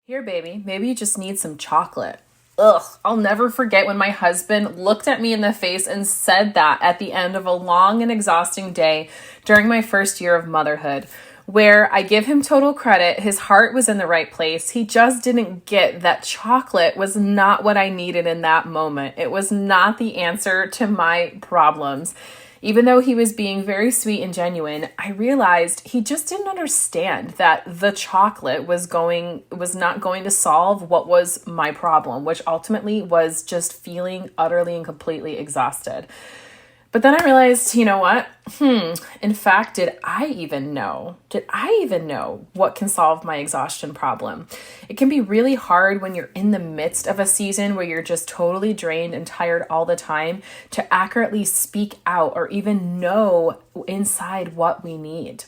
Here, baby, maybe you just need some chocolate. Ugh, I'll never forget when my husband looked at me in the face and said that at the end of a long and exhausting day during my first year of motherhood, where I give him total credit. His heart was in the right place. He just didn't get that chocolate was not what I needed in that moment. It was not the answer to my problems. Even though he was being very sweet and genuine, I realized he just didn't understand that the chocolate was not going to solve what was my problem, which ultimately was just feeling utterly and completely exhausted. But then I realized, you know what? In fact, did I even know what can solve my exhaustion problem? It can be really hard when you're in the midst of a season where you're just totally drained and tired all the time to accurately speak out or even know inside what we need.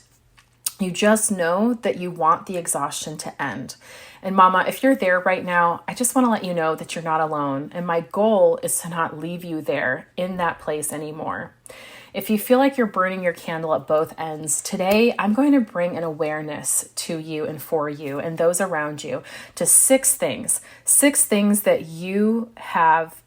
You just know that you want the exhaustion to end. And mama, if you're there right now, I just want to let you know that you're not alone. And my goal is to not leave you there in that place anymore. If you feel like you're burning your candle at both ends, today I'm going to bring an awareness to you and for you and those around you to six things that you have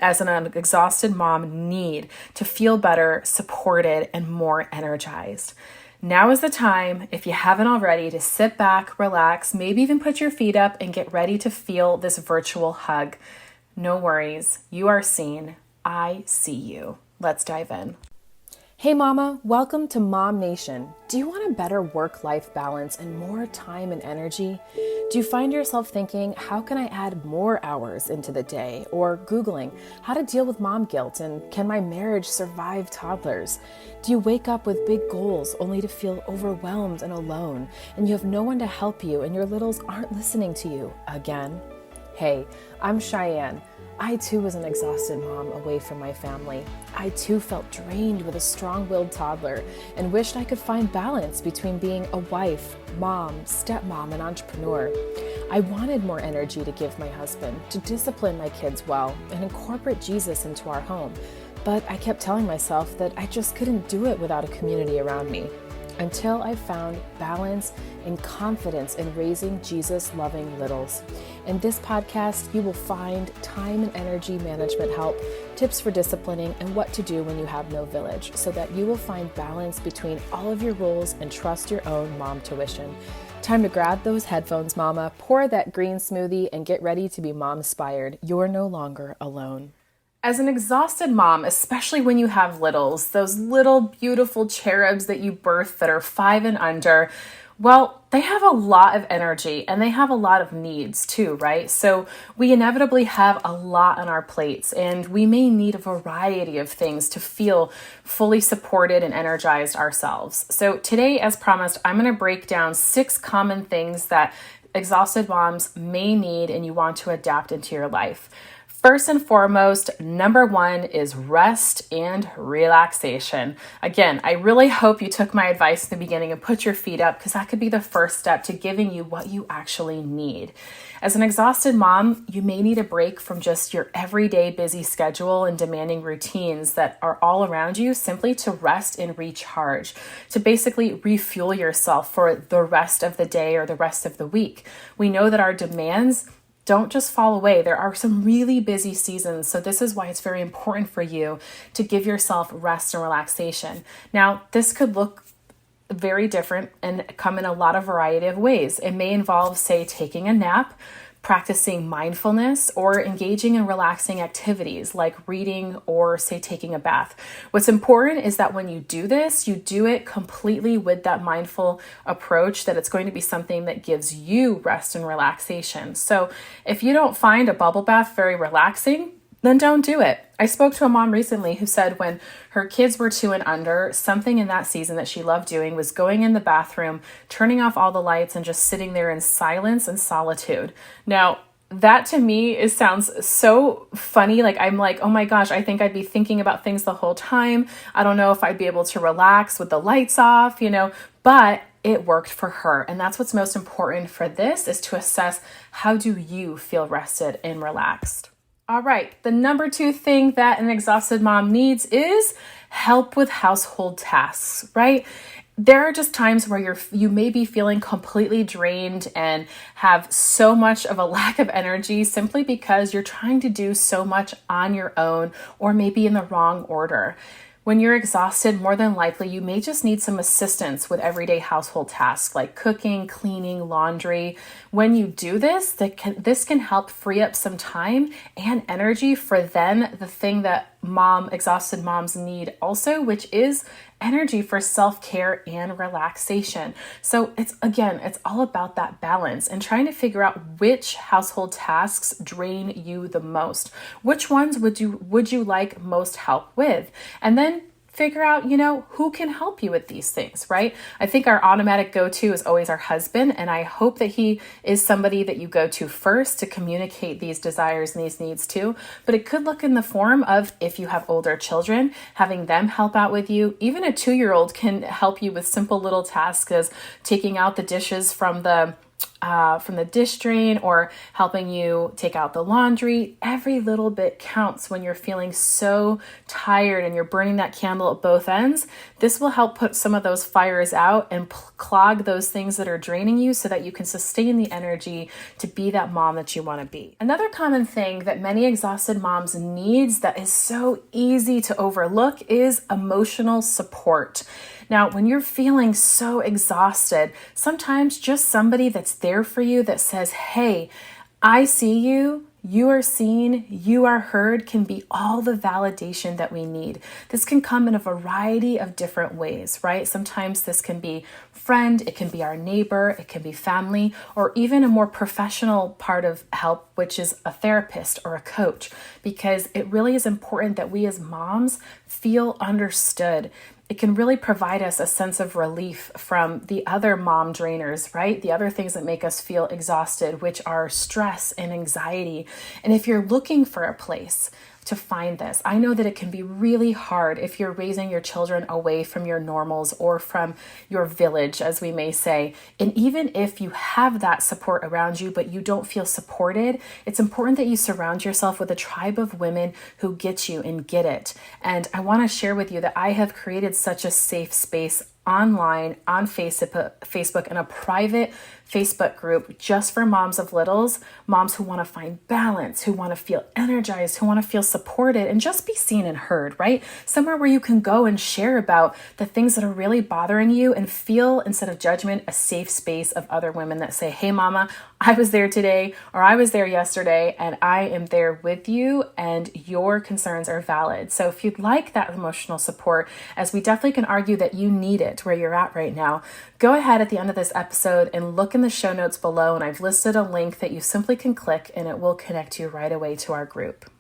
as an exhausted mom need to feel better, supported, and more energized. Now is the time, if you haven't already, to sit back, relax, maybe even put your feet up and get ready to feel this virtual hug. No worries, you are seen. I see you. Let's dive in. Hey mama, welcome to Mom Nation. Do you want a better work-life balance and more time and energy? Do you find yourself thinking, how can I add more hours into the day? Or Googling how to deal with mom guilt and can my marriage survive toddlers? Do you wake up with big goals only to feel overwhelmed and alone and you have no one to help you and your littles aren't listening to you again? Hey, I'm Cheyanne. I too was an exhausted mom away from my family. I too felt drained with a strong-willed toddler and wished I could find balance between being a wife, mom, stepmom, and entrepreneur. I wanted more energy to give my husband, to discipline my kids well, and incorporate Jesus into our home. But I kept telling myself that I just couldn't do it without a community around me. Until I found balance and confidence in raising Jesus-loving littles. In this podcast, you will find time and energy management help, tips for disciplining, and what to do when you have no village, so that you will find balance between all of your roles and trust your own mom tuition. Time to grab those headphones, mama, pour that green smoothie, and get ready to be mom-inspired. You're no longer alone. As an exhausted mom, especially when you have littles, those little beautiful cherubs that you birth that are 5 and under, well, they have a lot of energy and they have a lot of needs too, right? So we inevitably have a lot on our plates and we may need a variety of things to feel fully supported and energized ourselves. So today, as promised, I'm going to break down 6 common things that exhausted moms may need and you want to adapt into your life. First and foremost, number 1 is rest and relaxation. Again, I really hope you took my advice in the beginning and put your feet up because that could be the first step to giving you what you actually need. As an exhausted mom, you may need a break from just your everyday busy schedule and demanding routines that are all around you simply to rest and recharge, to basically refuel yourself for the rest of the day or the rest of the week. We know that our demands don't just fall away. There are some really busy seasons. So this is why it's very important for you to give yourself rest and relaxation. Now, this could look very different and come in a lot of variety of ways. It may involve, say, taking a nap, practicing mindfulness, or engaging in relaxing activities like reading or, say, taking a bath. What's important is that when you do this, you do it completely with that mindful approach, that it's going to be something that gives you rest and relaxation. So if you don't find a bubble bath very relaxing, then don't do it. I spoke to a mom recently who said when her kids were 2 and under, something in that season that she loved doing was going in the bathroom, turning off all the lights, and just sitting there in silence and solitude. Now, that to me sounds so funny. I'm like, oh my gosh, I think I'd be thinking about things the whole time. I don't know if I'd be able to relax with the lights off, but it worked for her. And that's what's most important for this, is to assess, how do you feel rested and relaxed? All right, the number 2 thing that an exhausted mom needs is help with household tasks, right? there are just times where you may be feeling completely drained and have so much of a lack of energy simply because you're trying to do so much on your own or maybe in the wrong order. When you're exhausted, more than likely, you may just need some assistance with everyday household tasks like cooking, cleaning, laundry. When you do this, this can help free up some time and energy for then the thing that exhausted moms need also, which is energy for self-care and relaxation. So it's all about that balance and trying to figure out which household tasks drain you the most. Which ones would you like most help with? And then figure out, who can help you with these things, right? I think our automatic go-to is always our husband, and I hope that he is somebody that you go to first to communicate these desires and these needs to. But it could look in the form of, if you have older children, having them help out with you. Even a 2-year-old can help you with simple little tasks as taking out the dishes from the dish drain or helping you take out the laundry. Every little bit counts when you're feeling so tired and you're burning that candle at both ends. This will help put some of those fires out and clog those things that are draining you so that you can sustain the energy to be that mom that you want to be. Another common thing that many exhausted moms needs that is so easy to overlook is emotional support. Now, when you're feeling so exhausted, sometimes just somebody that's there for you that says, hey, I see you, you are seen, you are heard, can be all the validation that we need. This can come in a variety of different ways, right? Sometimes this can be friend, it can be our neighbor, it can be family, or even a more professional part of help, which is a therapist or a coach, because it really is important that we as moms feel understood. It can really provide us a sense of relief from the other mom drainers, right? The other things that make us feel exhausted, which are stress and anxiety. And if you're looking for a place to find this, I know that it can be really hard if you're raising your children away from your normals or from your village, as we may say. And even if you have that support around you, but you don't feel supported, it's important that you surround yourself with a tribe of women who get you and get it. And I want to share with you that I have created such a safe space online on Facebook and a private Facebook group just for moms of littles, moms who want to find balance, who want to feel energized, who want to feel supported and just be seen and heard, right? Somewhere where you can go and share about the things that are really bothering you and feel, instead of judgment, a safe space of other women that say, hey mama, I was there today or I was there yesterday and I am there with you and your concerns are valid. So if you'd like that emotional support, as we definitely can argue that you need it where you're at right now, go ahead at the end of this episode and look in the show notes below, and I've listed a link that you simply can click and it will connect you right away to our group.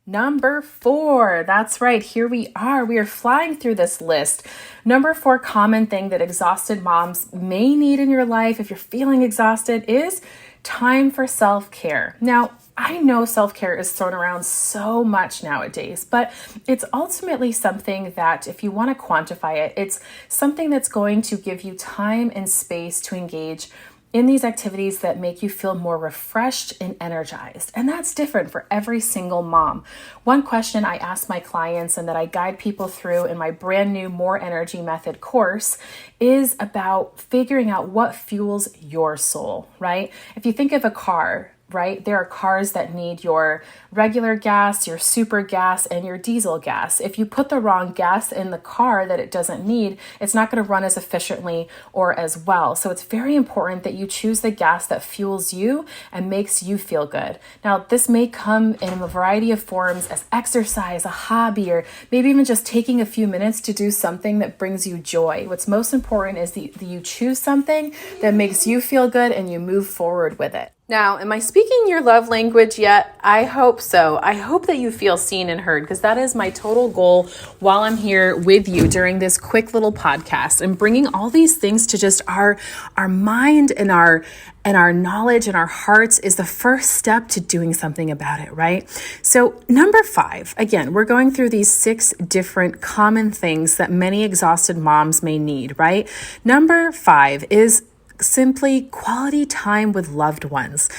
Number 4, that's right, here we are. We are flying through this list. Number 4 common thing that exhausted moms may need in your life if you're feeling exhausted is time for self-care. Now, I know self-care is thrown around so much nowadays, but it's ultimately something that, if you want to quantify it, it's something that's going to give you time and space to engage in these activities that make you feel more refreshed and energized. And that's different for every single mom. One question I ask my clients and that I guide people through in my brand new More Energy Method course is about figuring out what fuels your soul, right? If you think of a car, right? There are cars that need your regular gas, your super gas, and your diesel gas. If you put the wrong gas in the car that it doesn't need, it's not going to run as efficiently or as well. So it's very important that you choose the gas that fuels you and makes you feel good. Now, this may come in a variety of forms as exercise, a hobby, or maybe even just taking a few minutes to do something that brings you joy. What's most important is that you choose something that makes you feel good and you move forward with it. Now, am I speaking your love language yet? I hope so. I hope that you feel seen and heard, because that is my total goal while I'm here with you during this quick little podcast, and bringing all these things to just our mind and our knowledge and our hearts is the first step to doing something about it, right? So number 5, again, we're going through these 6 different common things that many exhausted moms may need, right? Number 5 is simply quality time with loved ones.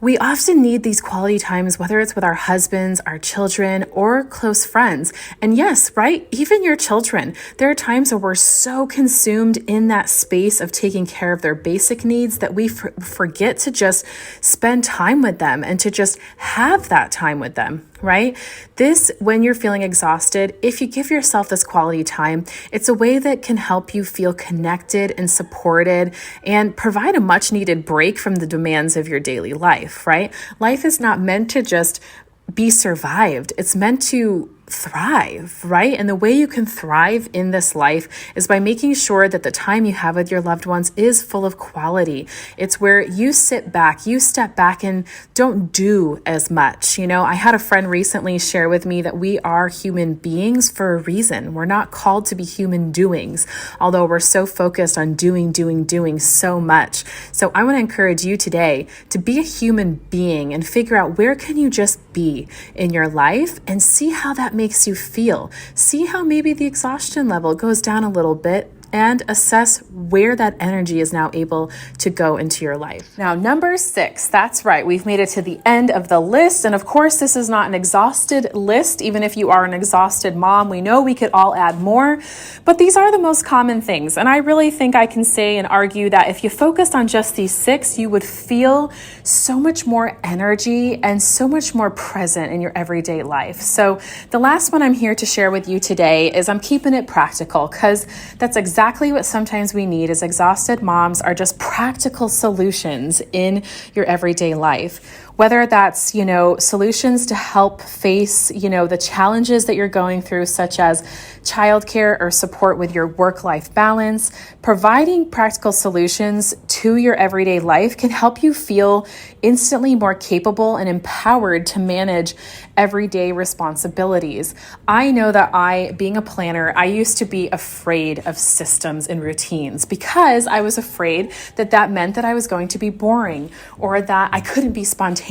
We often need these quality times, whether it's with our husbands, our children, or close friends. And yes, right? Even your children. There are times where we're so consumed in that space of taking care of their basic needs that we forget to just spend time with them and to just have that time with them. Right? This, when you're feeling exhausted, if you give yourself this quality time, it's a way that can help you feel connected and supported and provide a much needed break from the demands of your daily life, right? Life is not meant to just be survived. It's meant to thrive, right? And the way you can thrive in this life is by making sure that the time you have with your loved ones is full of quality. It's where you sit back, you step back and don't do as much. I had a friend recently share with me that we are human beings for a reason. We're not called to be human doings, although we're so focused on doing so much. So I want to encourage you today to be a human being and figure out where can you just be in your life and see how that makes you feel. See how maybe the exhaustion level goes down a little bit and assess where that energy is now able to go into your life. Now, number 6, that's right. We've made it to the end of the list. And of course, this is not an exhausted list. Even if you are an exhausted mom, we know we could all add more, but these are the most common things. And I really think I can say and argue that if you focused on just these 6, you would feel so much more energy and so much more present in your everyday life. So the last one I'm here to share with you today is I'm keeping it practical because that's exactly what sometimes we need as exhausted moms are just practical solutions in your everyday life. Whether that's, solutions to help face, the challenges that you're going through, such as childcare or support with your work-life balance, providing practical solutions to your everyday life can help you feel instantly more capable and empowered to manage everyday responsibilities. I know that being a planner, I used to be afraid of systems and routines because I was afraid that meant that I was going to be boring or that I couldn't be spontaneous.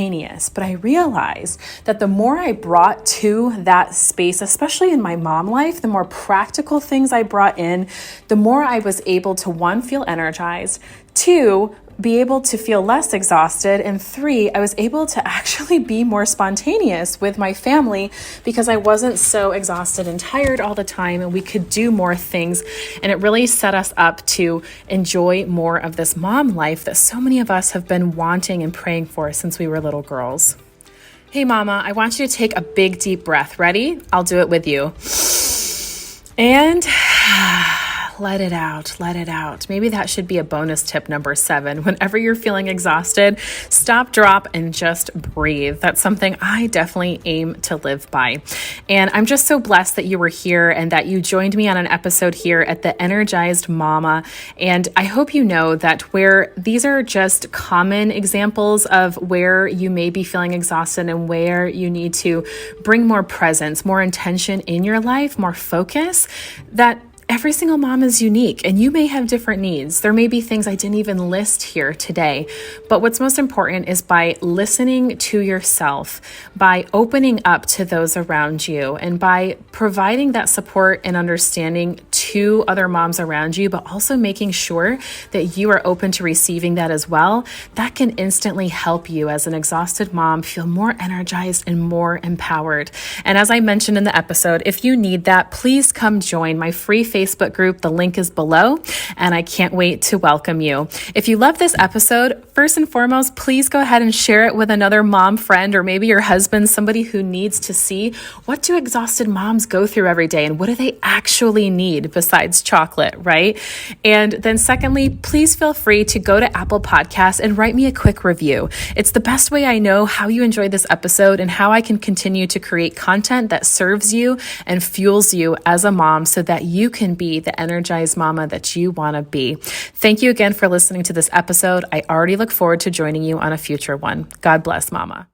But I realized that the more I brought to that space, especially in my mom life, the more practical things I brought in, the more I was able to, 1, feel energized, 2, be able to feel less exhausted, and 3, I was able to actually be more spontaneous with my family because I wasn't so exhausted and tired all the time, and we could do more things. And it really set us up to enjoy more of this mom life that so many of us have been wanting and praying for since we were little girls. Hey mama, I want you to take a big deep breath. Ready? I'll do it with you. And let it out, let it out. Maybe that should be a bonus tip number 7. Whenever you're feeling exhausted, stop, drop, and just breathe. That's something I definitely aim to live by. And I'm just so blessed that you were here and that you joined me on an episode here at the Energized Mama. And I hope you know that where these are just common examples of where you may be feeling exhausted and where you need to bring more presence, more intention in your life, more focus, that every single mom is unique and you may have different needs. There may be things I didn't even list here today, but what's most important is by listening to yourself, by opening up to those around you, and by providing that support and understanding to other moms around you, but also making sure that you are open to receiving that as well. That can instantly help you as an exhausted mom feel more energized and more empowered. And as I mentioned in the episode, if you need that, please come join my free Facebook group. The link is below, and I can't wait to welcome you. If you love this episode, first and foremost, please go ahead and share it with another mom friend or maybe your husband, somebody who needs to see what do exhausted moms go through every day and what do they actually need besides chocolate, right? And then secondly, please feel free to go to Apple Podcasts and write me a quick review. It's the best way I know how you enjoyed this episode and how I can continue to create content that serves you and fuels you as a mom so that you can be the energized mama that you want to be. Thank you again for listening to this episode. I already look forward to joining you on a future one. God bless, mama.